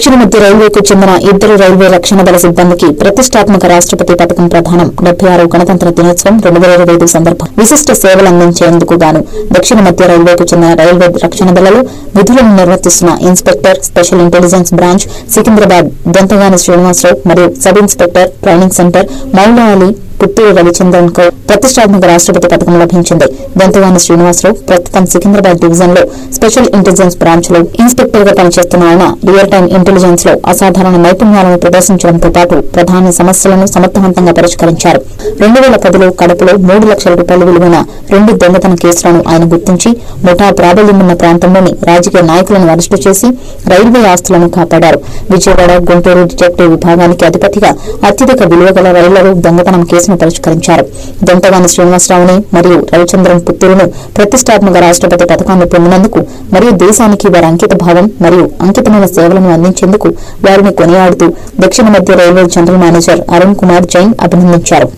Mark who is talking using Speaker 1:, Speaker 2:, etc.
Speaker 1: దక్షిణ మధ్య రైల్వేకు చెందిన ఇద్దరు రైల్వే రక్షణ దళ సిబ్బందికి ప్రతిష్టాత్మక రాష్ట్రపతి పథకం ప్రదానం 76వ గణతంత్ర దినోత్సవం 2025 సందర్భంగా విశిష్ట సేవలు అందించేందుకు గాను దక్షిణ మధ్య రైల్వేకు చెందిన రైల్వే రక్షణ దళాలు విధులను నిర్వర్తిస్తున్న inspector special intelligence branch Secunderabad Donthagani Srinivasarao మరియు sub inspector training centre Moula Ali Puttur Ravichandran కు ప్రతిష్టాత్మక రాష్ట్రపతి పథకం లభించింది. దొంతగాని శ్రీనివాసరావు ప్రస్తుతం సికింద్రాబాద్ డివిజన్ లో స్పెషల్ ఇంటెలిజెన్స్ బ్రాంచ్ లో ఇన్స్పెక్టర్ గా పనిచేస్తున్న ఆయన రియల్ టైమ్ ఇంటెలిజెన్స్ లో అసాధారణ నైపుణ్యాలను ప్రదర్శించడంతో పాటు ప్రధాన సమస్యలను సమర్థవంతంగా పరిష్కరించారు. 2010లో కడపలో 3 లక్షల రూపాయల విలువైన 2 దొంగతన కేసులను ఆయన గుర్తించి ముఠా ప్రాబల్యమున్న ప్రాంతంలోని రాజకీయ నాయకులను అరెస్టు చేసి రైల్వే ఆస్తులను కాపాడారు. విజయవాడ గుంటూరు డిటెక్టివ్ విభాగానికి అధిపతిగా అత్యధిక విలువ గల రైళ్లలో దొంగతనం కేసును పరిష్కరించారు. దొంతగాని శ్రీనివాసరావుని మరియు రవిచంద్రన్ పుత్తూరును ప్రతిష్టాత్మక రాష్ట్రపతి పథకాన్ని పొందినందుకు మరియు దేశానికి వారి అంకిత భావం మరియు అంకితమైన సేవలను అందించేందుకు వారిని కొనియాడుతూ దక్షిణ మధ్య railway general manager Arun Kumar Jain అభినందించారు.